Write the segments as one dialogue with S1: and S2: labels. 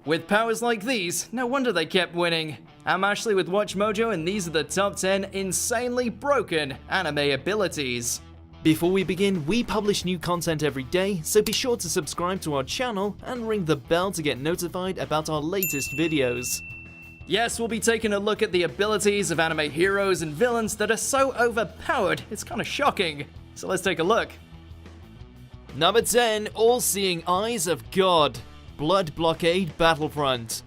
S1: With powers like these, no wonder they kept winning. I'm Ashley with WatchMojo, and these are the top 10 insanely broken anime abilities. Before we begin, we publish new content every day, so be sure to subscribe to our channel and ring the bell to get notified about our latest videos. Yes, we'll be taking a look at the abilities of anime heroes and villains that are so overpowered, it's kinda shocking. So let's take a look. Number 10, All-Seeing Eyes of God. Blood Blockade Battlefront.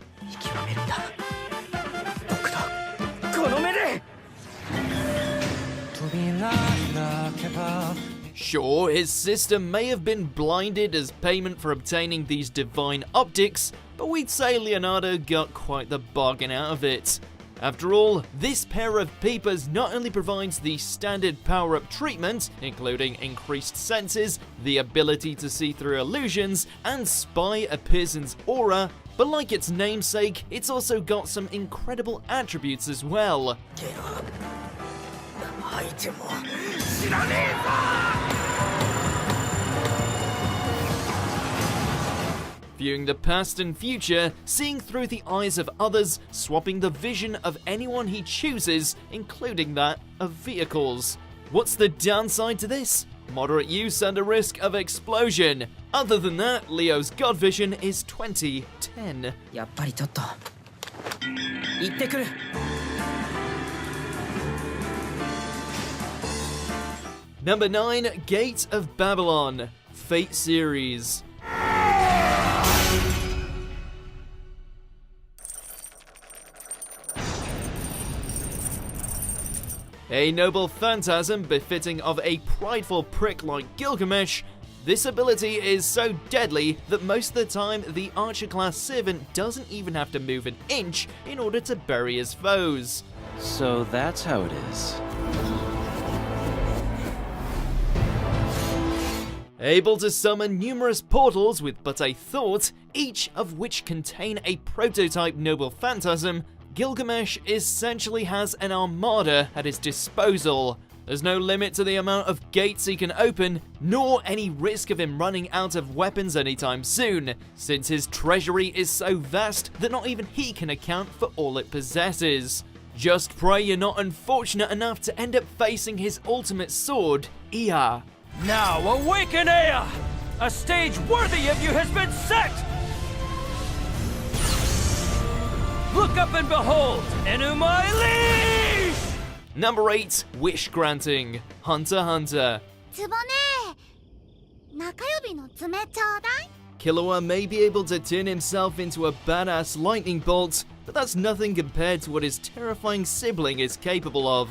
S1: Sure, his sister may have been blinded as payment for obtaining these divine optics, but we'd say Leonardo got quite the bargain out of it. After all, this pair of peepers not only provides the standard power-up treatment, including increased senses, the ability to see through illusions, and spy a person's aura, but like its namesake, it's also got some incredible attributes as well. Viewing the past and future, seeing through the eyes of others, swapping the vision of anyone he chooses, including that of vehicles. What's the downside to this? Moderate use and a risk of explosion. Other than that, Leo's God Vision is 20/10. Number 9, Gate of Babylon, Fate Series. A noble phantasm befitting of a prideful prick like Gilgamesh, this ability is so deadly that most of the time the archer-class servant doesn't even have to move an inch in order to bury his foes.
S2: So that's how it is.
S1: Able to summon numerous portals with but a thought, each of which contain a prototype noble phantasm, Gilgamesh essentially has an armada at his disposal. There's no limit to the amount of gates he can open, nor any risk of him running out of weapons anytime soon, since his treasury is so vast that not even he can account for all it possesses. Just pray you're not unfortunate enough to end up facing his ultimate sword, Ea.
S3: Now awaken, Ea! A stage worthy of you has been set! Look up and behold, Enumai liege!
S1: Number 8, Wish Granting, Hunter x Hunter. Killua may be able to turn himself into a badass lightning bolt, but that's nothing compared to what his terrifying sibling is capable of.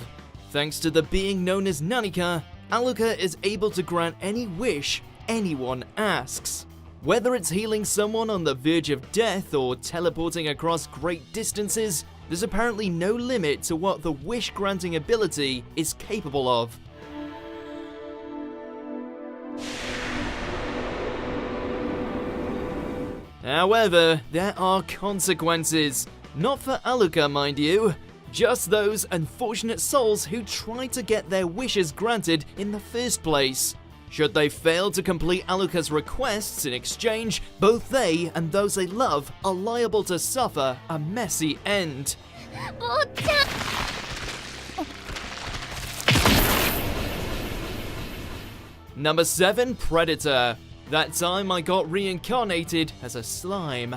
S1: Thanks to the being known as Nanika, Alluka is able to grant any wish anyone asks. Whether it's healing someone on the verge of death or teleporting across great distances, there's apparently no limit to what the wish-granting ability is capable of. However, there are consequences. Not for Alluka, mind you. Just those unfortunate souls who try to get their wishes granted in the first place. Should they fail to complete Alluka's requests in exchange, both they and those they love are liable to suffer a messy end. Number 7, Predator. That time I got reincarnated as a slime.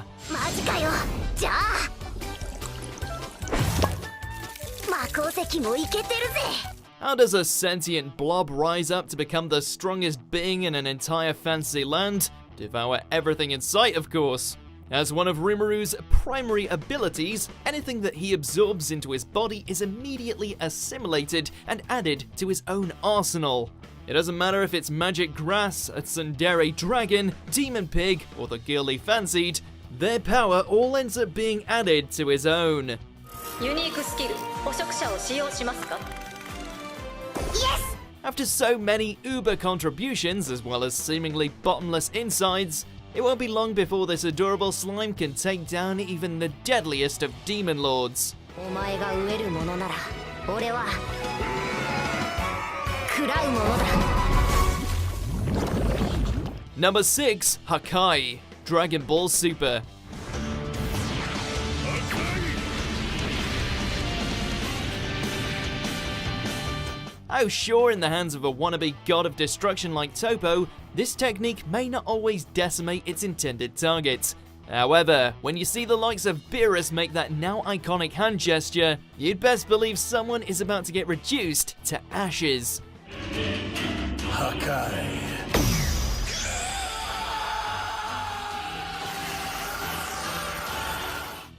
S1: How does a sentient blob rise up to become the strongest being in an entire fantasy land? Devour everything in sight, of course. As one of Rimuru primary abilities, anything that he absorbs into his body is immediately assimilated and added to his own arsenal. It doesn't matter if it's magic grass, a tsundere dragon, demon pig, or the girl he fancied, their power all ends up being added to his own.
S4: Yes!
S1: After so many uber contributions, as well as seemingly bottomless insides, it won't be long before this adorable slime can take down even the deadliest of demon lords. Number 6, Hakai, Dragon Ball Super. Oh sure, in the hands of a wannabe god of destruction like Toppo, this technique may not always decimate its intended target. However, when you see the likes of Beerus make that now iconic hand gesture, you'd best believe someone is about to get reduced to ashes.
S4: Hakai.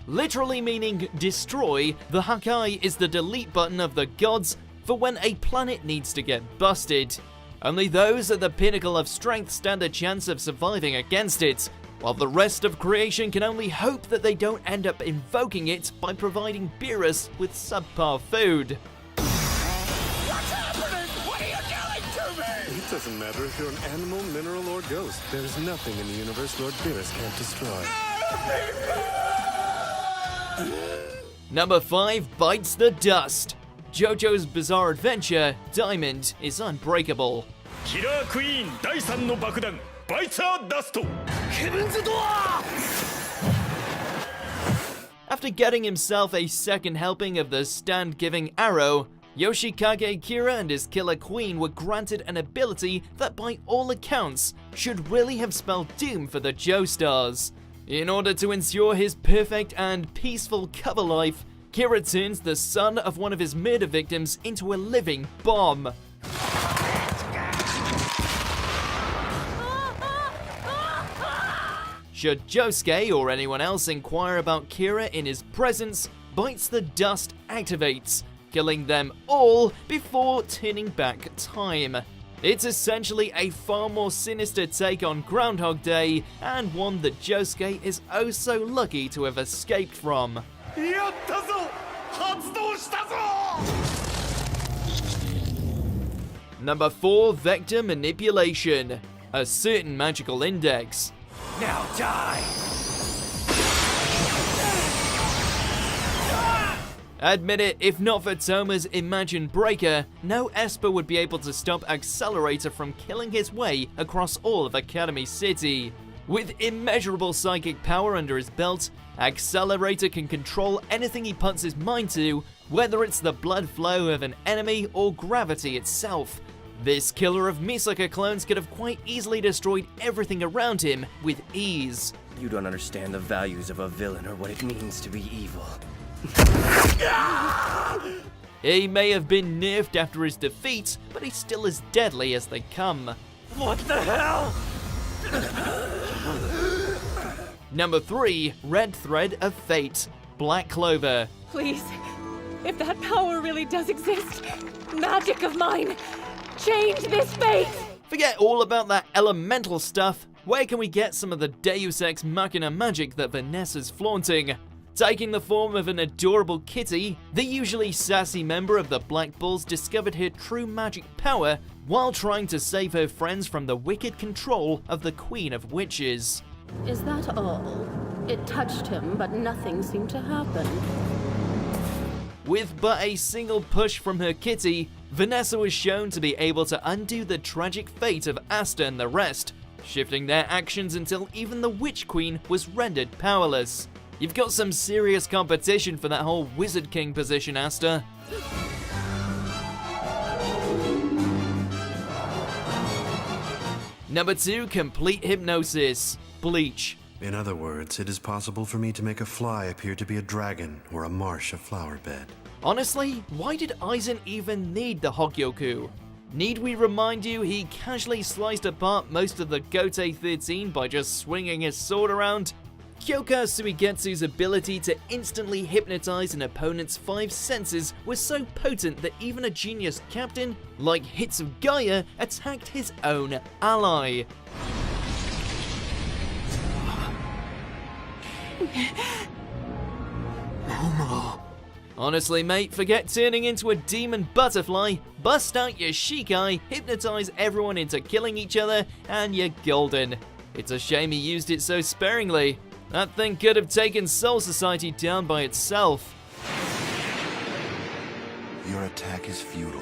S1: Literally meaning destroy, the Hakai is the delete button of the gods for when a planet needs to get busted. Only those at the pinnacle of strength stand a chance of surviving against it, while the rest of creation can only hope that they don't end up invoking it by providing Beerus with subpar food.
S4: What's happening? What are you doing to me?
S5: It doesn't matter if you're an animal, mineral, or ghost. There's nothing in the universe Lord Beerus can't destroy.
S1: Number 5 bites the dust. JoJo's Bizarre Adventure, Diamond is unbreakable.
S4: キラークイーン第3の爆弾バイツァーダスト
S1: After getting himself a second helping of the stand-giving arrow, Yoshikage Kira and his killer queen were granted an ability that by all accounts should really have spelled doom for the Joestars. In order to ensure his perfect and peaceful cover life, Kira turns the son of one of his murder victims into a living bomb. Should Josuke or anyone else inquire about Kira in his presence, Bites the Dust activates, killing them all before turning back time. It's essentially a far more sinister take on Groundhog Day, and one that Josuke is oh so lucky to have escaped from.
S4: やったぞ発動したぞ
S1: Number 4 Vector Manipulation, a certain magical index.
S3: Now die!
S1: Admit it, if not for Toma's Imagine Breaker, no Esper would be able to stop Accelerator from killing his way across all of Academy City. With immeasurable psychic power under his belt, Accelerator can control anything he puts his mind to, whether it's the blood flow of an enemy or gravity itself. This killer of Misaka clones could have quite easily destroyed everything around him with ease.
S6: You don't understand the values of a villain or what it means to be evil.
S1: He may have been nerfed after his defeat, but he's still as deadly as they come.
S3: What the hell?
S1: Number 3 Red Thread of Fate, Black Clover.
S7: Please, if that power really does exist, magic of mine, change this fate!
S1: Forget all about that elemental stuff. Where can we get some of the Deus Ex Machina magic that Vanessa's flaunting? Taking the form of an adorable kitty, the usually sassy member of the Black Bulls discovered her true magic power while trying to save her friends from the wicked control of the Queen of Witches.
S8: Is that all? It touched him, but nothing seemed to happen.
S1: With but a single push from her kitty, Vanessa was shown to be able to undo the tragic fate of Asta and the rest, shifting their actions until even the Witch Queen was rendered powerless. You've got some serious competition for that whole Wizard King position, Asta. Number 2 Complete Hypnosis, Bleach.
S5: In other words, it is possible for me to make a fly appear to be a dragon or a marsh a flower bed.
S1: Honestly, why did Aizen even need the Hogyoku? Need we remind you he casually sliced apart most of the Gote 13 by just swinging his sword around? Kyoka Suigetsu's ability to instantly hypnotize an opponent's 5 senses was so potent that even a genius captain like Hitsugaya attacked his own ally. Honestly, mate, forget turning into a demon butterfly, bust out your Shikai, hypnotize everyone into killing each other, and you're golden. It's a shame he used it so sparingly. That thing could have taken Soul Society down by itself.
S5: Your attack is futile.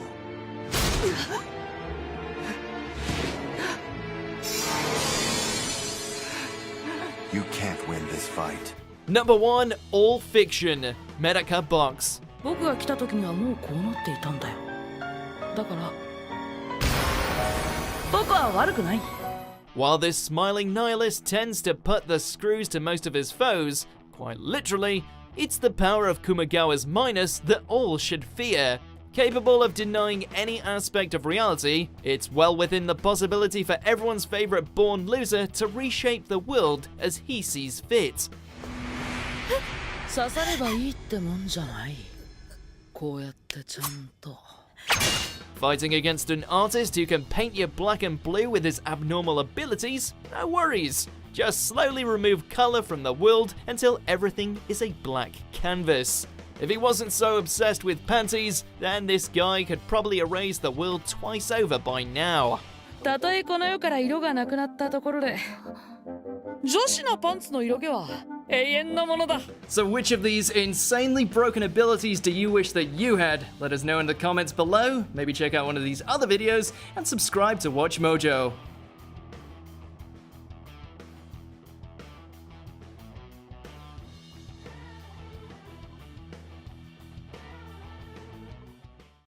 S5: You can't win this fight.
S1: Number 1 All Fiction, Medaka Box.
S9: 僕が来た時にはもうこうなっていたんだよ。ったから僕は悪くない。
S1: While this smiling nihilist tends to put the screws to most of his foes, quite literally, it's the power of Kumagawa's Minus that all should fear. Capable of denying any aspect of reality, it's well within the possibility for everyone's favorite born loser to reshape the world as he sees fit.
S9: 刺さればいいってもんじゃない。こうやってちゃんと。
S1: Fighting against an artist who can paint you black and blue with his abnormal abilities? No worries. Just slowly remove color from the world until everything is a black canvas. If he wasn't so obsessed with panties, then this guy could probably erase the world twice over by now.
S9: たとえこの世から色がなくなったところで、女子のパンツの色気は永遠のものだ。
S1: So which of these insanely broken abilities do you wish that you had? Let us know in the comments below. Maybe check out one of these other videos and subscribe to Watch Mojo.